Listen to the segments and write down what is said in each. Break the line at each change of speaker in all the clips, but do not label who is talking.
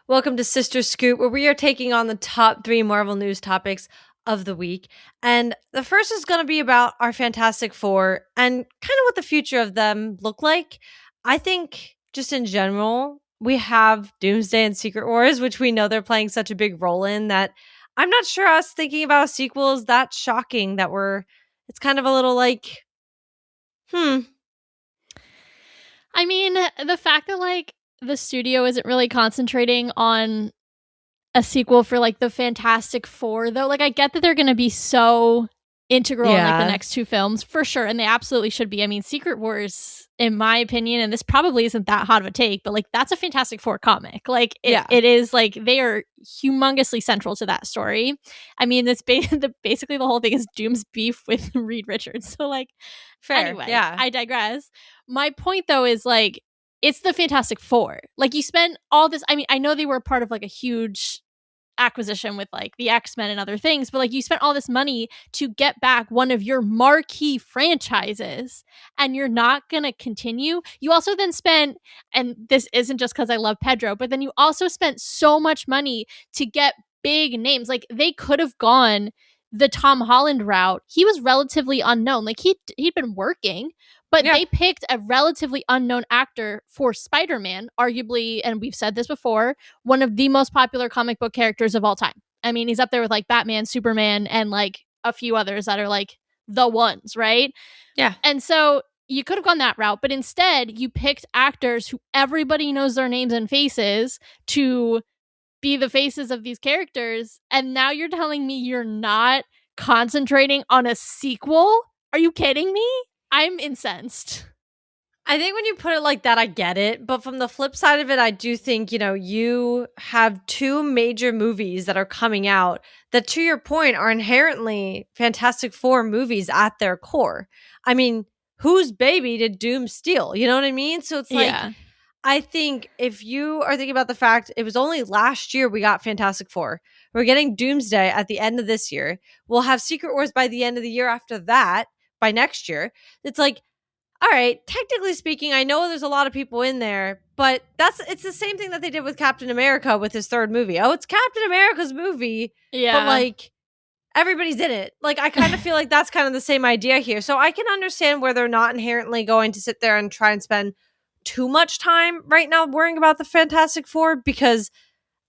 Welcome to Sister Scoop, where we are taking on the top 3 Marvel news topics of the week. And the first is going to be about our Fantastic Four and kind of what the future of them look like. I think, just in general, we have Doomsday and Secret Wars, which we know they're playing such a big role in that I'm not sure us thinking about a sequel is that shocking that it's kind of a little like,
I mean, the fact that the studio isn't really concentrating on a sequel for the Fantastic Four, though, I get that they're going to be so integral in the next 2 films for sure, and they absolutely should be. I mean, Secret Wars, in my opinion, and this probably isn't that hot of a take, but that's a Fantastic Four comic. It is they are humongously central to that story. I mean, this basically the whole thing is Doom's beef with Reed Richards. So
fair.
Anyway,
yeah.
I digress. My point though is it's the Fantastic Four. You spent all this. I mean, I know they were part of a huge acquisition with the X-Men and other things, but you spent all this money to get back one of your marquee franchises and you're not gonna continue. You also then spent, and this isn't just because I love Pedro, but then you also spent so much money to get big names. They could have gone the Tom Holland route. He was relatively unknown. He'd been working, but they picked a relatively unknown actor for Spider-Man, arguably, and we've said this before, one of the most popular comic book characters of all time. I mean, he's up there with Batman, Superman, and a few others that are the ones, right?
Yeah.
And so you could have gone that route, but instead you picked actors who everybody knows their names and faces to be the faces of these characters, and now you're telling me you're not concentrating on a sequel? Are you kidding me? I'm incensed.
I think when you put it like that, I get it. But from the flip side of it, I do think, you have 2 major movies that are coming out that, to your point, are inherently Fantastic Four movies at their core. I mean, whose baby did Doom steal? You know what I mean? So it's I think if you are thinking about the fact it was only last year we got Fantastic Four, we're getting Doomsday at the end of this year. We'll have Secret Wars by the end of the year after that, by next year. It's all right, technically speaking, I know there's a lot of people in there, but it's the same thing that they did with Captain America with his 3rd movie. Oh, it's Captain America's movie.
Yeah.
But everybody's in it. I kind of feel like that's kind of the same idea here. So I can understand where they're not inherently going to sit there and try and spend too much time right now worrying about the Fantastic Four because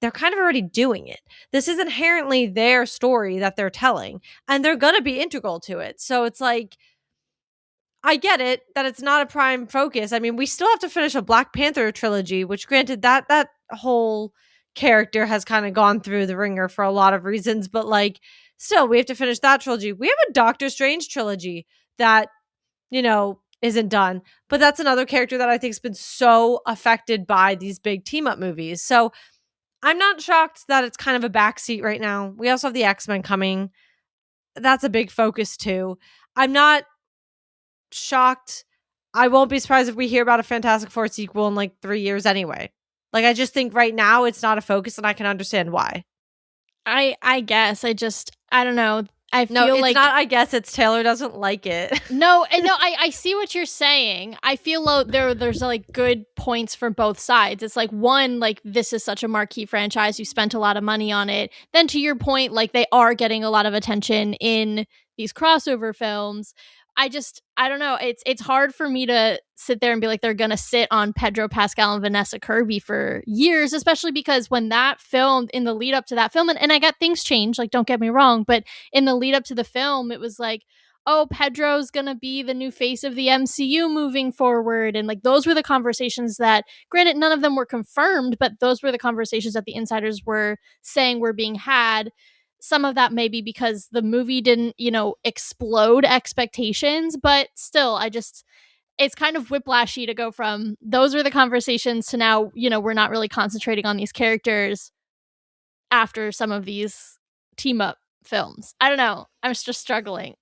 they're kind of already doing it. This is inherently their story that they're telling, and they're going to be integral to it. So it's I get it that it's not a prime focus. I mean, we still have to finish a Black Panther trilogy, which granted that whole character has kind of gone through the ringer for a lot of reasons, but still we have to finish that trilogy. We have a Doctor Strange trilogy that, isn't done, but that's another character that I think has been so affected by these big team up movies. So I'm not shocked that it's kind of a backseat right now. We also have the X-Men coming. That's a big focus too. I'm not shocked. I won't be surprised if we hear about a Fantastic Four sequel in 3 years anyway. I just think right now it's not a focus, and I can understand why.
I guess I don't know. I feel
no, it's not. I guess it's Taylor doesn't like it.
No, I see what you're saying. I feel there's good points for both sides. It's one, this is such a marquee franchise. You spent a lot of money on it. Then to your point, they are getting a lot of attention in these crossover films. I don't know. It's hard for me to sit there and be they're going to sit on Pedro Pascal and Vanessa Kirby for years, especially because when that film, in the lead up to that film, and I got things changed, don't get me wrong, but in the lead up to the film, it was oh, Pedro's going to be the new face of the MCU moving forward. And those were the conversations that, granted, none of them were confirmed, but those were the conversations that the insiders were saying were being had. Some of that may be because the movie didn't, explode expectations, but still, it's kind of whiplashy to go from those are the conversations to now, we're not really concentrating on these characters after some of these team up films. I don't know. I'm just struggling.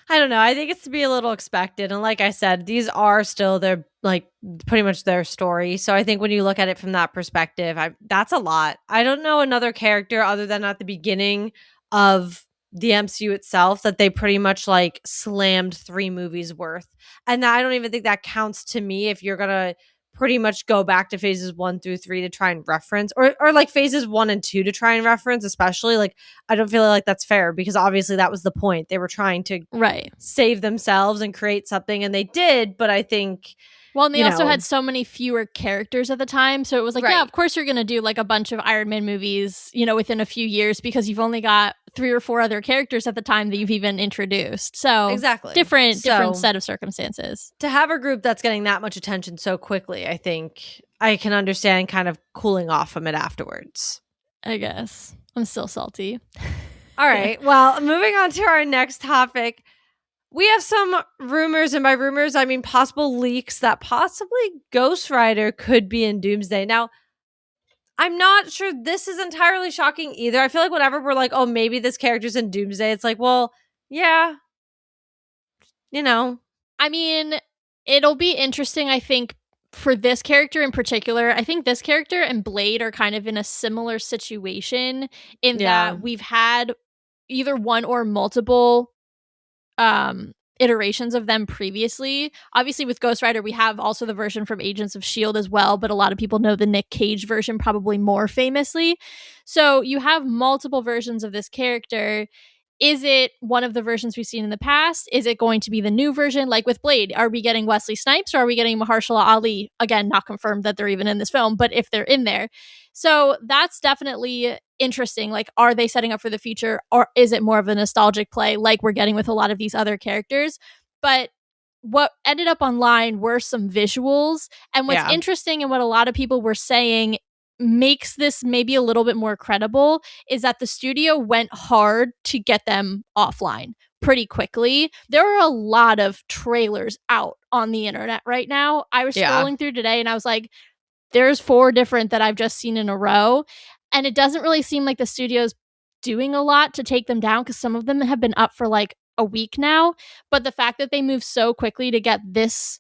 I don't know. I think it's to be a little expected. And like I said, these are still their pretty much their story. So I think when you look at it from that perspective, that's a lot. I don't know another character other than at the beginning of the MCU itself that they pretty much slammed 3 movies worth. And I don't even think that counts to me if you're going to pretty much go back to phases 1 through 3 to try and reference, or like phases 1 and 2 to try and reference, especially. Like, I don't feel like that's fair, because obviously that was the point. They were trying to save themselves and create something, and they did, but I think,
well, and they also had so many fewer characters at the time, so it was like, yeah, of course you're gonna do like a bunch of Iron Man movies, you know, within a few years, because you've only got 3 or 4 other characters at the time that you've even introduced. So
exactly,
different set of circumstances.
To have a group that's getting that much attention so quickly, I think I can understand kind of cooling off from it afterwards.
I guess I'm still salty.
All right, well, moving on to our next topic. We have some rumors, and by rumors, I mean possible leaks, that possibly Ghost Rider could be in Doomsday. Now, I'm not sure this is entirely shocking either. I feel like whenever we're like, oh, maybe this character's in Doomsday, it's like, well, yeah, you know.
I mean, it'll be interesting, I think, for this character in particular. I think this character and Blade are kind of in a similar situation in that we've had either one or multiple iterations of them previously. Obviously with Ghost Rider, we have also the version from Agents of S.H.I.E.L.D. as well, but a lot of people know the Nick Cage version probably more famously. So you have multiple versions of this character. Is it one of the versions we've seen in the past? Is it going to be the new version? Like with Blade, are we getting Wesley Snipes, or are we getting Mahershala Ali? Again, not confirmed that they're even in this film, but if they're in there. So that's definitely interesting. Like, are they setting up for the future, or is it more of a nostalgic play like we're getting with a lot of these other characters? But what ended up online were some visuals. And what's interesting, and what a lot of people were saying makes this maybe a little bit more credible, is that the studio went hard to get them offline pretty quickly. There are a lot of trailers out on the internet right now. I was scrolling through today and I was like, there's 4 different that I've just seen in a row. And it doesn't really seem like the studio's doing a lot to take them down, because some of them have been up for like a week now. But the fact that they moved so quickly to get this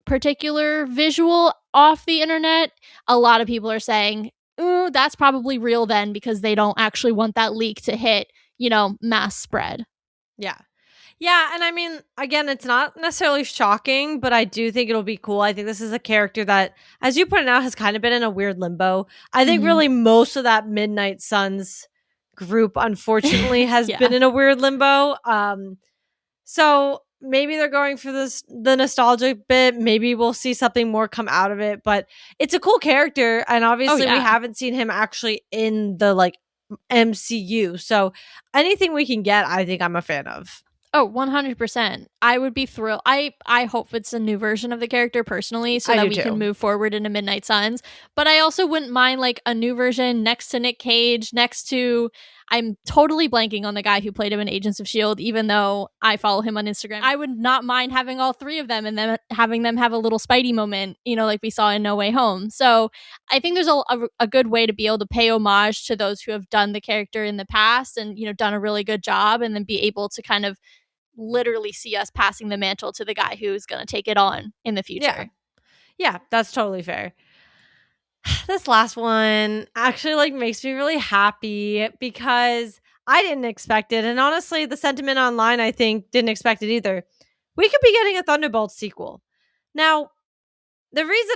particular visual off the internet, a lot of people are saying, ooh, that's probably real then, because they don't actually want that leak to hit, you know, mass spread.
Yeah, and I mean, again, it's not necessarily shocking, but I do think it'll be cool. I think this is a character that, as you pointed out, has kind of been in a weird limbo. I think really most of that Midnight Suns group, unfortunately, has been in a weird limbo. So maybe they're going for the nostalgic bit. Maybe we'll see something more come out of it. But it's a cool character, and obviously we haven't seen him actually in the like MCU. So anything we can get, I think I'm a fan of.
Oh, 100%. I would be thrilled. I hope it's a new version of the character personally, so that we can move forward into Midnight Suns. But I also wouldn't mind like a new version next to Nick Cage, next to, I'm totally blanking on the guy who played him in Agents of S.H.I.E.L.D., even though I follow him on Instagram. I would not mind having all 3 of them and then having them have a little Spidey moment, you know, like we saw in No Way Home. So I think there's a good way to be able to pay homage to those who have done the character in the past and, you know, done a really good job, and then be able to kind of literally see us passing the mantle to the guy who's going to take it on in the future.
Yeah, that's totally fair. This last one actually like makes me really happy, because I didn't expect it, and honestly the sentiment online I think didn't expect it either. We could be getting a Thunderbolts sequel. Now, the reason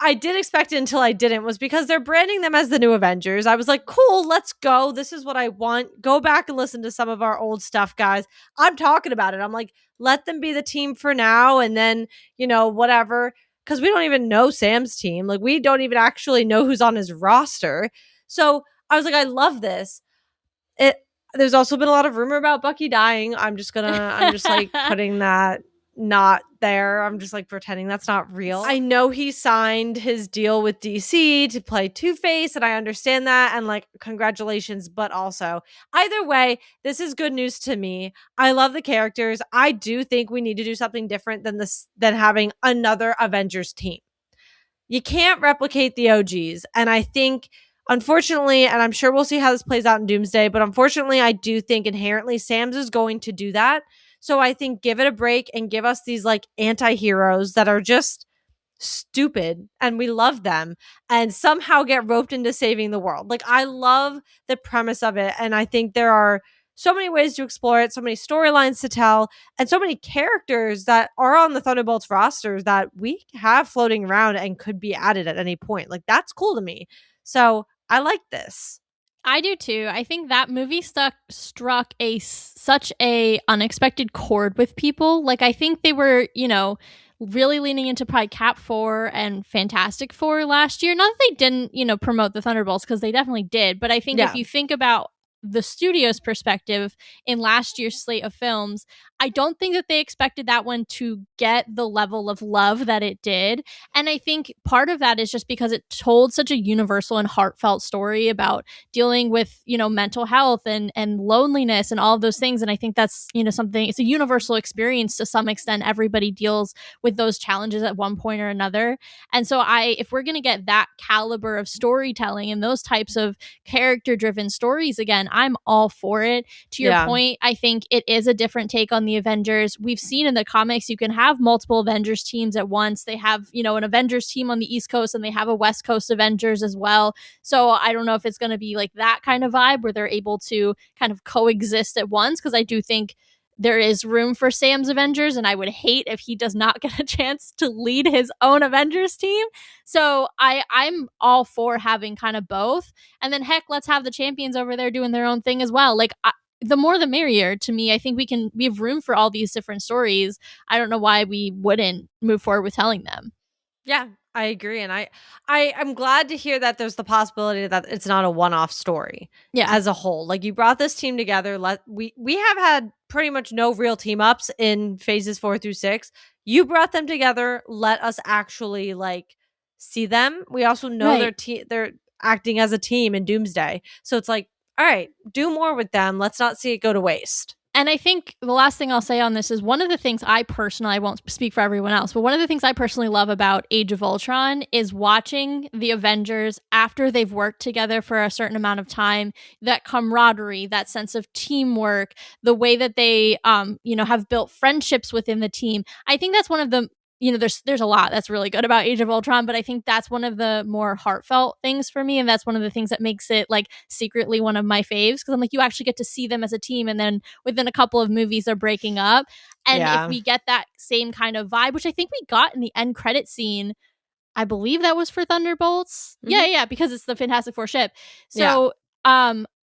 I did expect it until I didn't was because they're branding them as the new Avengers. I was like, cool, let's go. This is what I want. Go back and listen to some of our old stuff, guys. I'm talking about it. I'm like, let them be the team for now, and then, you know, whatever. Because we don't even know Sam's team. Like, we don't even actually know who's on his roster. So I was like, I love this. There's also been a lot of rumor about Bucky dying. I'm just like putting that not there. I'm just like pretending that's not real. I know he signed his deal with DC to play Two-Face, and I understand that, and like, congratulations, but also either way, this is good news to me. I love the characters. I do think we need to do something different than having another Avengers team. You can't replicate the OGs, and I think, unfortunately, and I'm sure we'll see how this plays out in Doomsday, but unfortunately I do think inherently Sam's is going to do that. So I think give it a break and give us these like anti-heroes that are just stupid and we love them, and somehow get roped into saving the world. Like, I love the premise of it, and I think there are so many ways to explore it, so many storylines to tell, and so many characters that are on the Thunderbolts rosters that we have floating around and could be added at any point. Like, that's cool to me. So I like this.
I do too. I think that movie struck such a unexpected chord with people. Like, I think they were, really leaning into probably Cap 4 and Fantastic Four last year. Not that they didn't, promote the Thunderbolts, because they definitely did. But I think if you think about the studio's perspective in last year's slate of films, I don't think that they expected that one to get the level of love that it did. And I think part of that is just because it told such a universal and heartfelt story about dealing with, mental health and loneliness and all of those things. And I think that's, something, it's a universal experience to some extent. Everybody deals with those challenges at one point or another. And so if we're going to get that caliber of storytelling and those types of character driven stories again, I'm all for it. To your point, I think it is a different take on the Avengers. We've seen in the comics you can have multiple Avengers teams at once. They have, an Avengers team on the East Coast and they have a West Coast Avengers as well. So I don't know if it's going to be like that kind of vibe where they're able to kind of coexist at once, because I do think there is room for Sam's Avengers, and I would hate if he does not get a chance to lead his own Avengers team. So I'm all for having kind of both. And then heck, let's have the champions over there doing their own thing as well. Like, the more the merrier to me. I think we have room for all these different stories. I don't know why we wouldn't move forward with telling them.
Yeah, I agree. And I'm glad to hear that there's the possibility that it's not a one-off story as a whole. Like, you brought this team together. We have had pretty much no real team ups in phases 4 through 6. You brought them together. Let us actually see them. We also know they're acting as a team in Doomsday. So it's like, all right, do more with them. Let's not see it go to waste.
And I think the last thing I'll say on this is one of the things I won't speak for everyone else, but one of the things I personally love about Age of Ultron is watching the Avengers after they've worked together for a certain amount of time, that camaraderie, that sense of teamwork, the way that they, have built friendships within the team. I think that's one of the there's a lot that's really good about Age of Ultron, but I think that's one of the more heartfelt things for me. And that's one of the things that makes it secretly one of my faves. Cause I'm you actually get to see them as a team. And then within a couple of movies, they're breaking up. And if we get that same kind of vibe, which I think we got in the end credit scene, I believe that was for Thunderbolts. Mm-hmm. Yeah. Because it's the Fantastic Four ship. So,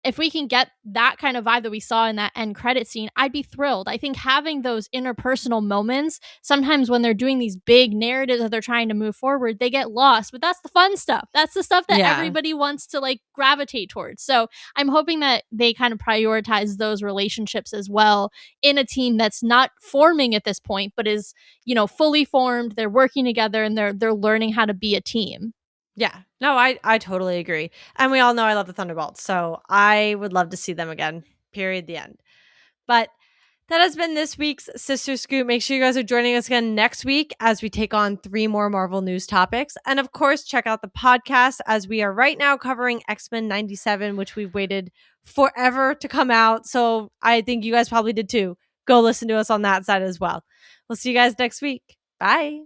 if we can get that kind of vibe that we saw in that end credit scene, I'd be thrilled. I think having those interpersonal moments, sometimes when they're doing these big narratives that they're trying to move forward, they get lost. But that's the fun stuff. That's the stuff that everybody wants to gravitate towards. So I'm hoping that they kind of prioritize those relationships as well in a team that's not forming at this point, but is, fully formed. They're working together and they're learning how to be a team.
Yeah, no, I totally agree. And we all know I love the Thunderbolts, so I would love to see them again, period, the end. But that has been this week's Sister Scoop. Make sure you guys are joining us again next week as we take on 3 more Marvel news topics. And of course, check out the podcast, as we are right now covering X-Men 97, which we've waited forever to come out. So I think you guys probably did too. Go listen to us on that side as well. We'll see you guys next week. Bye.